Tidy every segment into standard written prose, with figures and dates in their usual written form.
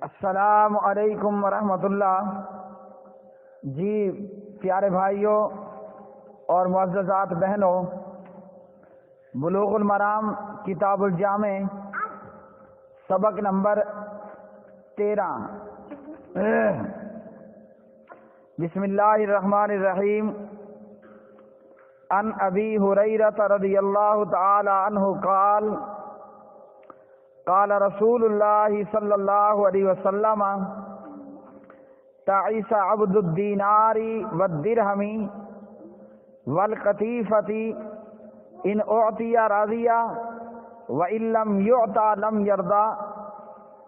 السلام علیکم ورحمۃ اللہ۔ جی پیارے بھائیوں اور معززات بہنوں، بلوغ المرام کتاب الجامع سبق نمبر 13۔ بسم اللہ الرحمن الرحیم۔ عن ابی ہریرہ رضی اللہ تعالی عنہ قال قال رسول اللہ صلی اللہ علیہ وسلم تعیس عبد الدینار والدرہم والقطیفۃ ان اعطی راضی وان لم یعطى لم یرضى،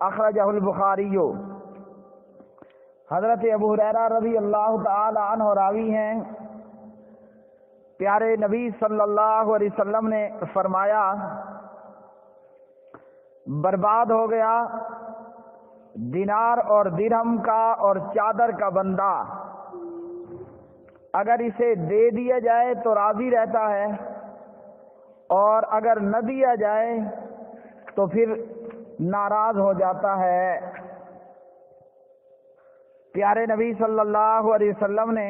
اخرجہ البخاری۔ حضرت ابو ہریرہ رضی اللہ تعالی عنہ راوی ہیں، پیارے نبی صلی اللہ علیہ وسلم نے فرمایا، برباد ہو گیا دینار اور درہم کا اور چادر کا بندہ، اگر اسے دے دیا جائے تو راضی رہتا ہے اور اگر نہ دیا جائے تو پھر ناراض ہو جاتا ہے۔ پیارے نبی صلی اللہ علیہ وسلم نے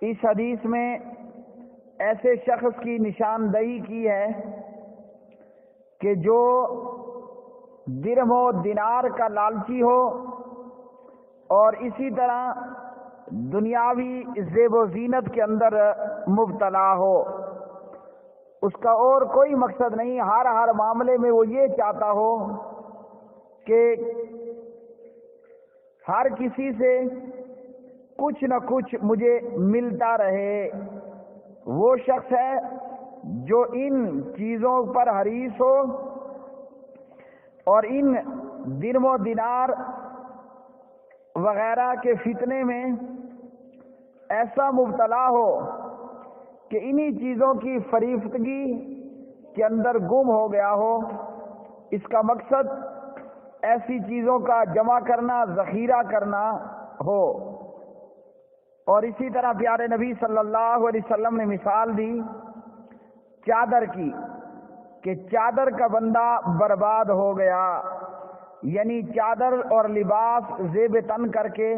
اس حدیث میں ایسے شخص کی نشاندہی کی ہے کہ جو درہم و دینار کا لالچی ہو اور اسی طرح دنیاوی زیب و زینت کے اندر مبتلا ہو، اس کا اور کوئی مقصد نہیں، ہر معاملے میں وہ یہ چاہتا ہو کہ ہر کسی سے کچھ نہ کچھ مجھے ملتا رہے۔ وہ شخص ہے جو ان چیزوں پر حریص ہو اور ان درہم و دینار وغیرہ کے فتنے میں ایسا مبتلا ہو کہ انہی چیزوں کی فریفتگی کے اندر گم ہو گیا ہو۔ اس کا مقصد ایسی چیزوں کا جمع کرنا، ذخیرہ کرنا ہو۔ اور اسی طرح پیارے نبی صلی اللہ علیہ وسلم نے مثال دی چادر کی کہ چادر کا بندہ برباد ہو گیا، یعنی چادر اور لباس زیب تن کر کے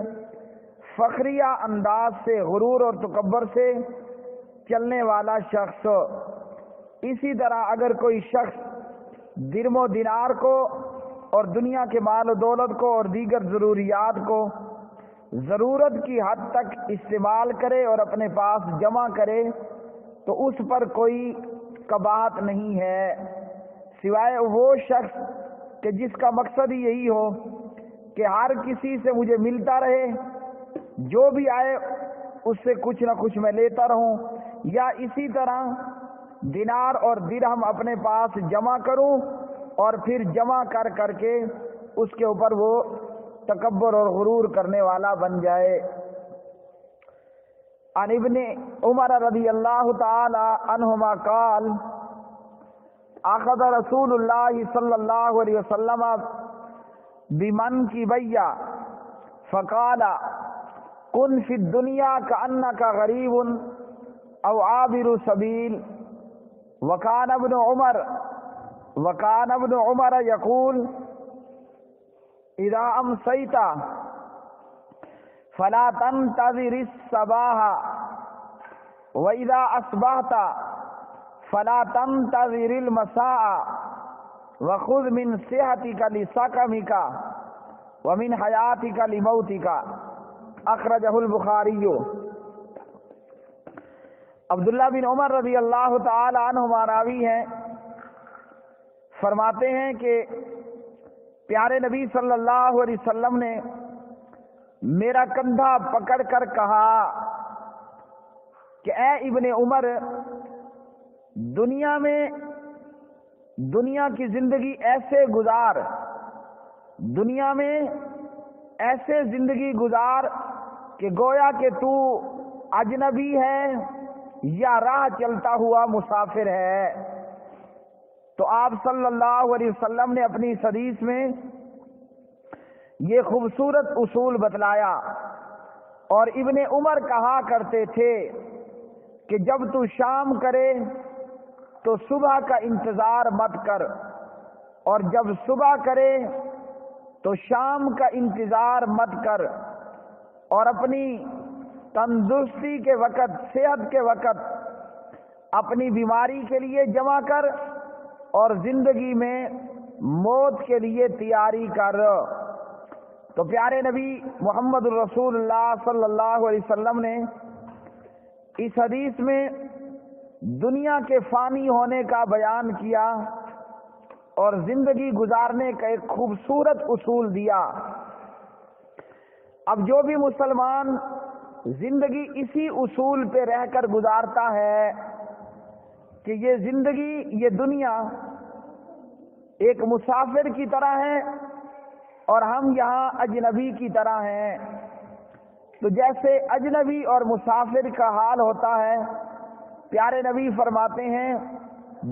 فخریہ انداز سے، غرور اور تکبر سے چلنے والا شخص۔ اسی طرح اگر کوئی شخص درہم و دینار کو اور دنیا کے مال و دولت کو اور دیگر ضروریات کو ضرورت کی حد تک استعمال کرے اور اپنے پاس جمع کرے تو اس پر کوئی قباحت نہیں ہے، سوائے وہ شخص کہ جس کا مقصد ہی یہی ہو کہ ہر کسی سے مجھے ملتا رہے، جو بھی آئے اس سے کچھ نہ کچھ میں لیتا رہوں، یا اسی طرح دینار اور درہم اپنے پاس جمع کروں اور پھر جمع کر کر کے اس کے اوپر وہ تکبر اور غرور کرنے والا بن جائے۔ عن ابن عمر رضی اللہ تعالی عنہما قال اخذ رسول اللہ صلی اللہ علیہ وسلم بمنکبی فقال کن فی الدنیا کأنک غریب او عابر سبیل، وکان ابن عمر یقول اذا امسیت فلا تنتظر الصباح واذا اصبحت فلا تنتظر المساء وخذ من صحتك لسقمك ومن حیاتك لموتك، اخرجہ البخاری۔ عبداللہ بن عمر رضی اللہ تعالی عنہما راوی ہیں، فرماتے ہیں کہ پیارے نبی صلی اللہ علیہ وسلم نے میرا کندھا پکڑ کر کہا کہ اے ابن عمر، دنیا کی زندگی ایسے گزار، دنیا میں ایسے زندگی گزار کہ گویا کہ تو اجنبی ہے یا راہ چلتا ہوا مسافر ہے۔ تو آپ صلی اللہ علیہ وسلم نے اپنی اس حدیث میں یہ خوبصورت اصول بتلایا، اور ابن عمر کہا کرتے تھے کہ جب تو شام کرے تو صبح کا انتظار مت کر، اور جب صبح کرے تو شام کا انتظار مت کر اور اپنی تندرستی کے وقت، صحت کے وقت اپنی بیماری کے لیے جمع کر اور زندگی میں موت کے لیے تیاری کر۔ تو پیارے نبی محمد الرسول اللہ صلی اللہ علیہ وسلم نے اس حدیث میں دنیا کے فانی ہونے کا بیان کیا اور زندگی گزارنے کا ایک خوبصورت اصول دیا۔ اب جو بھی مسلمان زندگی اسی اصول پہ رہ کر گزارتا ہے کہ یہ زندگی، یہ دنیا ایک مسافر کی طرح ہے اور ہم یہاں اجنبی کی طرح ہیں، تو جیسے اجنبی اور مسافر کا حال ہوتا ہے، پیارے نبی فرماتے ہیں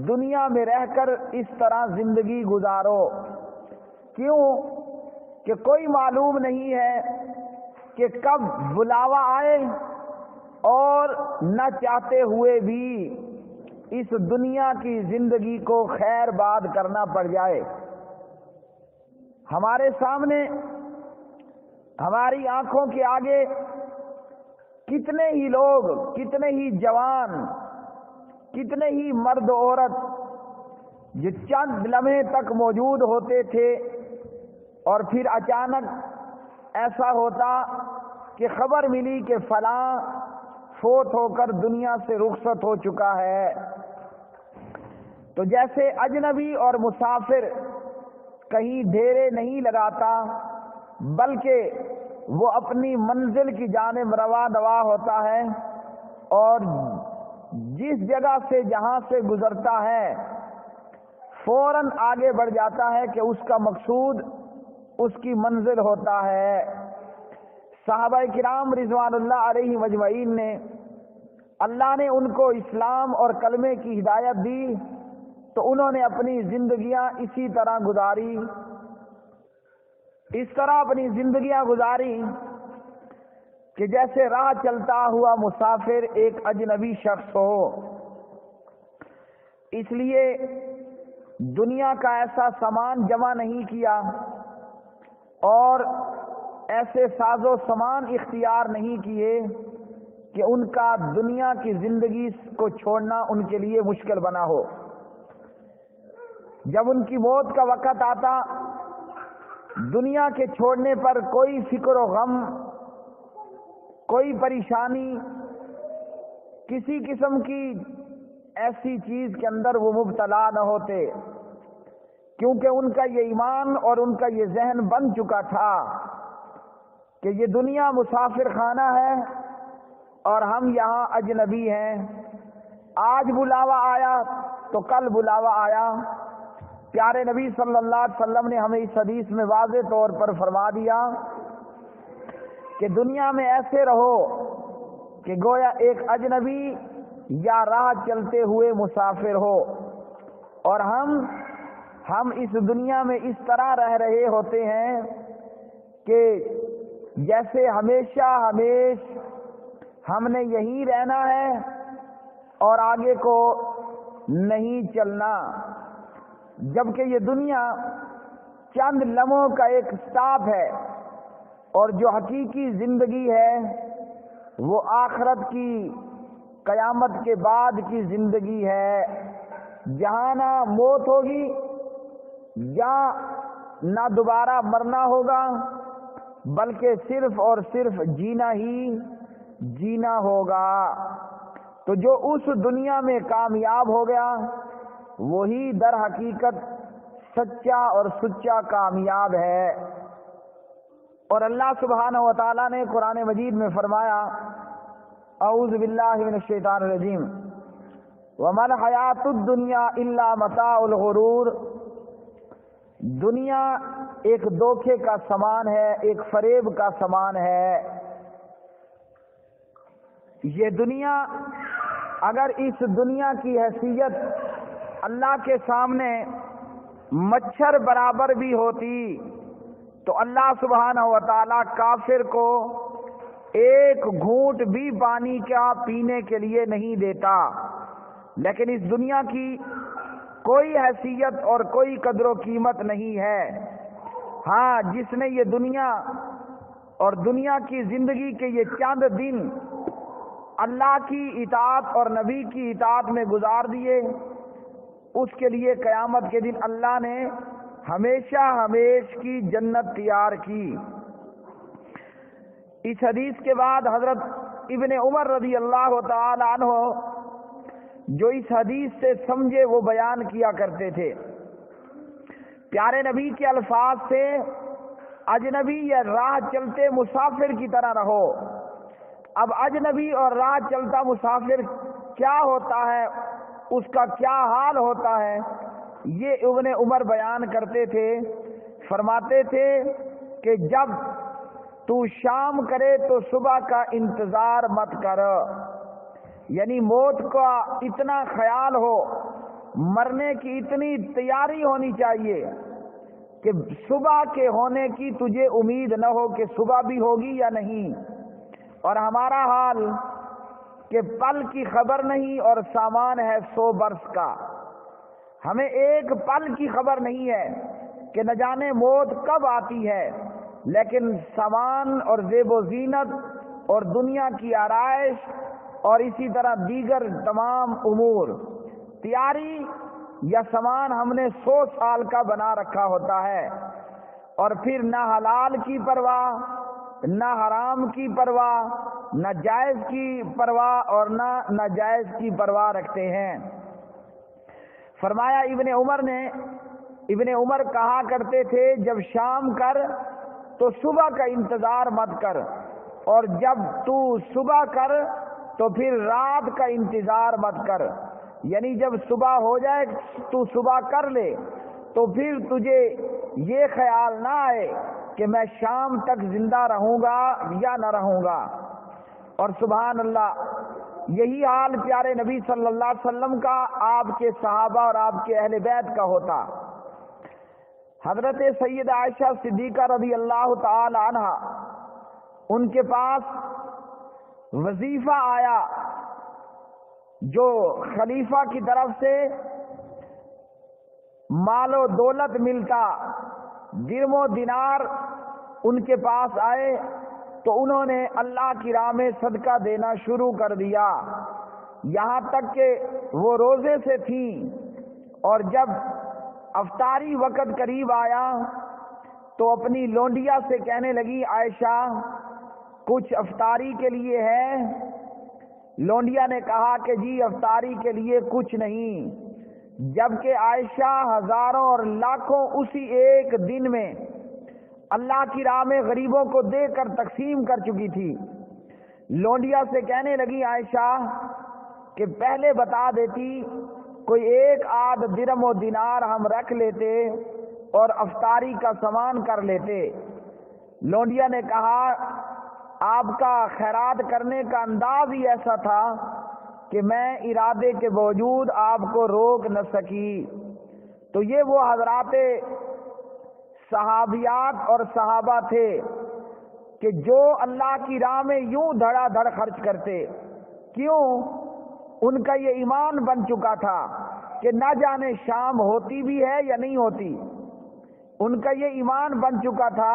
دنیا میں رہ کر اس طرح زندگی گزارو۔ کیوں؟ کہ کوئی معلوم نہیں ہے کہ کب بلاوا آئے اور نہ چاہتے ہوئے بھی اس دنیا کی زندگی کو خیر باد کرنا پڑ جائے۔ ہمارے سامنے، ہماری آنکھوں کے آگے کتنے ہی لوگ، کتنے ہی جوان، کتنے ہی مرد عورت جو چند لمحے تک موجود ہوتے تھے اور پھر اچانک ایسا ہوتا کہ خبر ملی کہ فلاں فوت ہو کر دنیا سے رخصت ہو چکا ہے۔ تو جیسے اجنبی اور مسافر کہیں ڈیرے نہیں لگاتا بلکہ وہ اپنی منزل کی جانب رواں دوا ہوتا ہے اور جس جگہ سے، جہاں سے گزرتا ہے، فوراً آگے بڑھ جاتا ہے کہ اس کا مقصود اس کی منزل ہوتا ہے۔ صحابہ کرام رضوان اللہ علیہ مجمعین نے، اللہ نے ان کو اسلام اور کلمے کی ہدایت دی تو انہوں نے اپنی زندگیاں اسی طرح گزاری، اس طرح اپنی زندگیاں گزاری کہ جیسے راہ چلتا ہوا مسافر ایک اجنبی شخص ہو۔ اس لیے دنیا کا ایسا سامان جمع نہیں کیا اور ایسے ساز و سامان اختیار نہیں کیے کہ ان کا دنیا کی زندگی کو چھوڑنا ان کے لیے مشکل بنا ہو۔ جب ان کی موت کا وقت آتا، دنیا کے چھوڑنے پر کوئی فکر و غم، کوئی پریشانی، کسی قسم کی ایسی چیز کے اندر وہ مبتلا نہ ہوتے، کیونکہ ان کا یہ ایمان اور ان کا یہ ذہن بن چکا تھا کہ یہ دنیا مسافر خانہ ہے اور ہم یہاں اجنبی ہیں۔ آج بلاوا آیا تو کل بلاوا آیا۔ پیارے نبی صلی اللہ علیہ وسلم نے ہمیں اس حدیث میں واضح طور پر فرما دیا کہ دنیا میں ایسے رہو کہ گویا ایک اجنبی یا راہ چلتے ہوئے مسافر ہو، اور ہم اس دنیا میں اس طرح رہ رہے ہوتے ہیں کہ جیسے ہمیشہ ہم نے یہیں رہنا ہے اور آگے کو نہیں چلنا، جبکہ یہ دنیا چند لمحوں کا ایک سٹاپ ہے اور جو حقیقی زندگی ہے وہ آخرت کی، قیامت کے بعد کی زندگی ہے، جہاں نہ موت ہوگی یا نہ دوبارہ مرنا ہوگا، بلکہ صرف اور صرف جینا ہی جینا ہوگا۔ تو جو اس دنیا میں کامیاب ہو گیا وہی در حقیقت سچا اور سچا کامیاب ہے۔ اور اللہ سبحانہ و تعالیٰ نے قرآن مجید میں فرمایا، اعوذ باللہ من الشیطان الرجیم، وَمَا الْحَيَاةُ الدُّنْيَا إِلَّا مَتَاعُ الْغُرُورِ، دنیا ایک دھوکے کا سامان ہے، ایک فریب کا سامان ہے۔ یہ دنیا، اگر اس دنیا کی حیثیت اللہ کے سامنے مچھر برابر بھی ہوتی تو اللہ سبحانہ و تعالیٰ کافر کو ایک گھونٹ بھی پانی کا پینے کے لیے نہیں دیتا، لیکن اس دنیا کی کوئی حیثیت اور کوئی قدر و قیمت نہیں ہے۔ ہاں جس نے یہ دنیا اور دنیا کی زندگی کے یہ چند دن اللہ کی اطاعت اور نبی کی اطاعت میں گزار دیے، اس کے لیے قیامت کے دن اللہ نے ہمیشہ ہمیشہ کی جنت تیار کی۔ اس حدیث کے بعد حضرت ابن عمر رضی اللہ تعالی عنہ جو اس حدیث سے سمجھے وہ بیان کیا کرتے تھے، پیارے نبی کے الفاظ سے اجنبی یا راہ چلتے مسافر کی طرح رہو۔ اب اجنبی اور راہ چلتا مسافر کیا ہوتا ہے، اس کا کیا حال ہوتا ہے، یہ ابن عمر بیان کرتے تھے۔ فرماتے تھے کہ جب تو شام کرے تو صبح کا انتظار مت کر، یعنی موت کا اتنا خیال ہو، مرنے کی اتنی تیاری ہونی چاہیے کہ صبح کے ہونے کی تجھے امید نہ ہو کہ صبح بھی ہوگی یا نہیں۔ اور ہمارا حال کہ پل کی خبر نہیں اور سامان ہے 100 برس کا، ہمیں ایک پل کی خبر نہیں ہے کہ نہ جانے موت کب آتی ہے، لیکن سامان اور زیب و زینت اور دنیا کی آرائش اور اسی طرح دیگر تمام امور تیاری یا سامان ہم نے 100 سال کا بنا رکھا ہوتا ہے، اور پھر نہ حلال کی پرواہ، نہ حرام کی پرواہ، نہ جائز کی پرواہ اور نہ ناجائز کی پرواہ رکھتے ہیں۔ فرمایا ابن عمر کہا کرتے تھے جب شام کر تو صبح کا انتظار مت کر، اور جب تو صبح کر تو پھر رات کا انتظار مت کر، یعنی جب صبح ہو جائے تو صبح کر لے تو پھر تجھے یہ خیال نہ آئے کہ میں شام تک زندہ رہوں گا یا نہ رہوں گا۔ اور سبحان اللہ، یہی حال پیارے نبی صلی اللہ علیہ وسلم کا، آپ کے صحابہ اور آپ کے اہل بیت کا ہوتا۔ حضرت سیدہ عائشہ صدیقہ رضی اللہ تعالی عنہ، ان کے پاس وظیفہ آیا جو خلیفہ کی طرف سے مال و دولت ملتا، درم و دینار ان کے پاس آئے تو انہوں نے اللہ کی راہ میں صدقہ دینا شروع کر دیا، یہاں تک کہ وہ روزے سے تھیں، اور جب افطاری وقت قریب آیا تو اپنی لونڈیا سے کہنے لگی عائشہ کچھ افطاری کے لیے ہے؟ لونڈیا نے کہا کہ جی افطاری کے لیے کچھ نہیں، جبکہ عائشہ ہزاروں اور لاکھوں اسی ایک دن میں اللہ کی راہ میں غریبوں کو دے کر تقسیم کر چکی تھی۔ لونڈیا سے کہنے لگی عائشہ کہ پہلے بتا دیتی، کوئی ایک آدھ درم و دینار ہم رکھ لیتے اور افطاری کا سامان کر لیتے۔ لونڈیا نے کہا آپ کا خیرات کرنے کا انداز ہی ایسا تھا کہ میں ارادے کے باوجود آپ کو روک نہ سکی۔ تو یہ وہ حضرات صحابیات اور صحابہ تھے کہ جو اللہ کی راہ میں یوں دھڑا دھڑ خرچ کرتے۔ کیوں؟ ان کا یہ ایمان بن چکا تھا کہ نہ جانے شام ہوتی بھی ہے یا نہیں ہوتی۔ ان کا یہ ایمان بن چکا تھا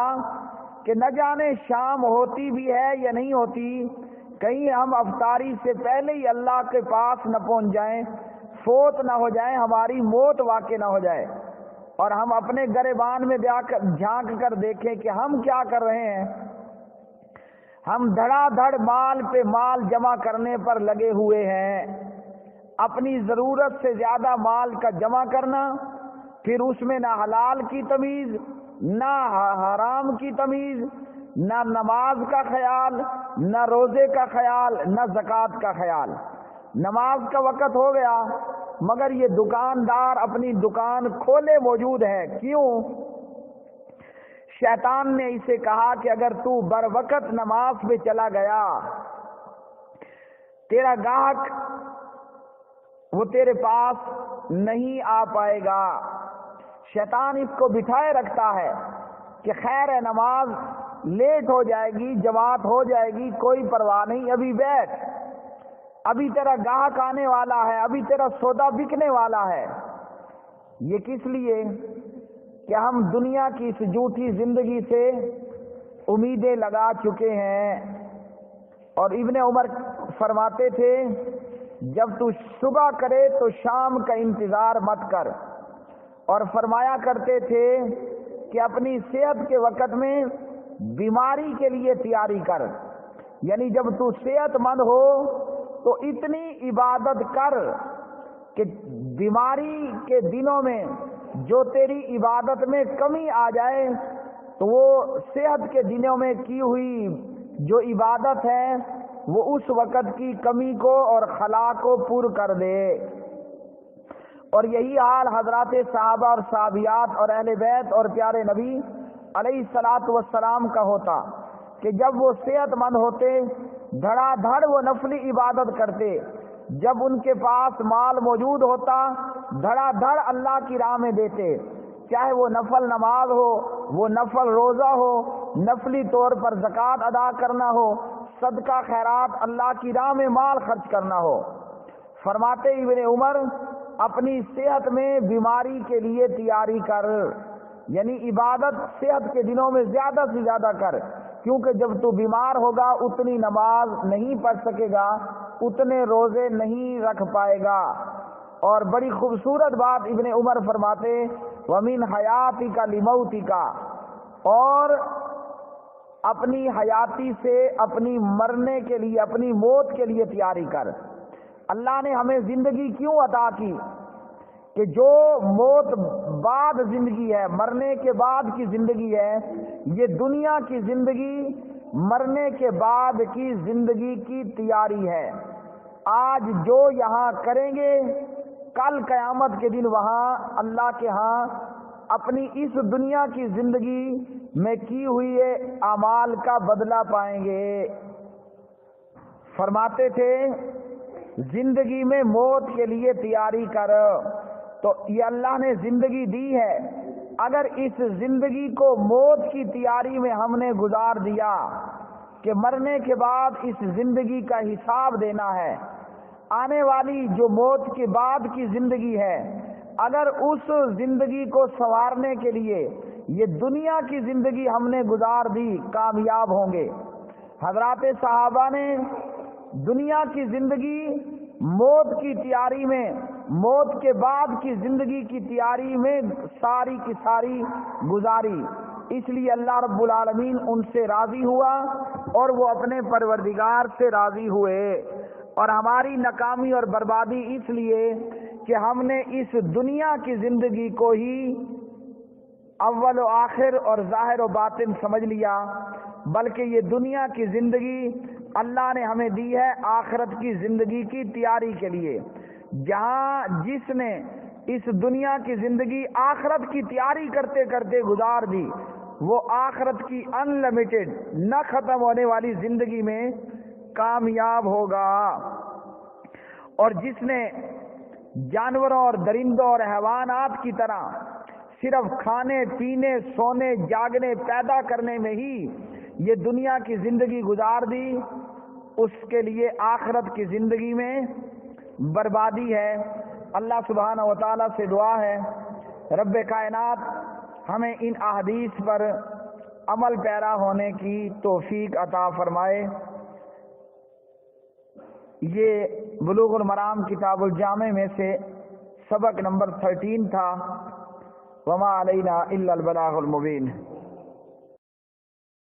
کہ نہ جانے شام ہوتی بھی ہے یا نہیں ہوتی، کہیں ہم افطاری سے پہلے ہی اللہ کے پاس نہ پہنچ جائیں، فوت نہ ہو جائیں، ہماری موت واقع نہ ہو جائے، اور ہم اپنے گریبان میں جھانک کر دیکھیں کہ ہم کیا کر رہے ہیں۔ ہم دھڑا دھڑ مال پہ مال جمع کرنے پر لگے ہوئے ہیں، اپنی ضرورت سے زیادہ مال کا جمع کرنا، پھر اس میں نہ حلال کی تمیز، نہ حرام کی تمیز، نہ نماز کا خیال، نہ روزے کا خیال، نہ زکوٰۃ کا خیال۔ نماز کا وقت ہو گیا مگر یہ دکاندار اپنی دکان کھولے موجود ہے، کیوں؟ شیطان نے اسے کہا کہ اگر تو بر وقت نماز پہ چلا گیا، تیرا گاہک وہ تیرے پاس نہیں آ پائے گا۔ شیطان اس کو بٹھائے رکھتا ہے کہ خیر ہے، نماز لیٹ ہو جائے گی، جماعت ہو جائے گی، کوئی پرواہ نہیں، ابھی بیٹھ، ابھی تیرا گاہک آنے والا ہے، ابھی تیرا سودا بکنے والا ہے۔ یہ کس لیے؟ کہ ہم دنیا کی اس جھوٹی زندگی سے امیدیں لگا چکے ہیں۔ اور ابن عمر فرماتے تھے جب تو صبح کرے تو شام کا انتظار مت کر، اور فرمایا کرتے تھے کہ اپنی صحت کے وقت میں بیماری کے لیے تیاری کر، یعنی جب تو صحت مند ہو تو اتنی عبادت کر کہ بیماری کے دنوں میں جو تیری عبادت میں کمی آ جائے تو وہ صحت کے دنوں میں کی ہوئی جو عبادت ہے وہ اس وقت کی کمی کو اور خلا کو پور کر دے۔ اور یہی حال حضرات صحابہ اور صحابیات اور اہل بیت اور پیارے نبی علیہ الصلاۃ والسلام کا ہوتا کہ جب وہ صحت مند ہوتے دھڑا دھڑ وہ نفلی عبادت کرتے، جب ان کے پاس مال موجود ہوتا دھڑا دھڑ اللہ کی راہ میں دیتے، چاہے وہ نفل نماز ہو، وہ نفل روزہ ہو، نفلی طور پر زکوٰۃ ادا کرنا ہو، صدقہ خیرات اللہ کی راہ میں مال خرچ کرنا ہو۔ فرماتے ابن عمر اپنی صحت میں بیماری کے لیے تیاری کر، یعنی عبادت صحت کے دنوں میں زیادہ سے زیادہ کر، کیونکہ جب تو بیمار ہوگا اتنی نماز نہیں پڑھ سکے گا، اتنے روزے نہیں رکھ پائے گا۔ اور بڑی خوبصورت بات ابن عمر فرماتے وَمِنْ حَيَاتِكَ لِمَوْتِكَ، اور اپنی حیاتی سے اپنی مرنے کے لیے، اپنی موت کے لیے تیاری کر۔ اللہ نے ہمیں زندگی کیوں عطا کی کہ جو موت بعد زندگی ہے، مرنے کے بعد کی زندگی ہے، یہ دنیا کی زندگی مرنے کے بعد کی زندگی کی تیاری ہے۔ آج جو یہاں کریں گے کل قیامت کے دن وہاں اللہ کے ہاں اپنی اس دنیا کی زندگی میں کی ہوئی اعمال کا بدلہ پائیں گے۔ فرماتے تھے زندگی میں موت کے لیے تیاری کر، تو یہ اللہ نے زندگی دی ہے، اگر اس زندگی کو موت کی تیاری میں ہم نے گزار دیا کہ مرنے کے بعد اس زندگی کا حساب دینا ہے، آنے والی جو موت کے بعد کی زندگی ہے، اگر اس زندگی کو سنوارنے کے لیے یہ دنیا کی زندگی ہم نے گزار دی کامیاب ہوں گے۔ حضرات صحابہ نے دنیا کی زندگی موت کی تیاری میں، موت کے بعد کی زندگی کی تیاری میں ساری کی ساری گزاری، اس لیے اللہ رب العالمین ان سے راضی ہوا اور وہ اپنے پروردگار سے راضی ہوئے۔ اور ہماری ناکامی اور بربادی اس لیے کہ ہم نے اس دنیا کی زندگی کو ہی اول و آخر اور ظاہر و باطن سمجھ لیا، بلکہ یہ دنیا کی زندگی اللہ نے ہمیں دی ہے آخرت کی زندگی کی تیاری کے لیے۔ جہاں جس نے اس دنیا کی زندگی آخرت کی تیاری کرتے کرتے گزار دی، وہ آخرت کی ان لمیٹڈ نہ ختم ہونے والی زندگی میں کامیاب ہوگا۔ اور جس نے جانوروں اور درندوں اور حیوانات کی طرح صرف کھانے پینے سونے جاگنے پیدا کرنے میں ہی یہ دنیا کی زندگی گزار دی، اس کے لیے آخرت کی زندگی میں بربادی ہے۔ اللہ سبحانہ و تعالیٰ سے دعا ہے رب کائنات ہمیں ان احادیث پر عمل پیرا ہونے کی توفیق عطا فرمائے۔ یہ بلوغ المرام کتاب الجامع میں سے سبق نمبر 13 تھا۔ وما علینا الا البلاغ المبین۔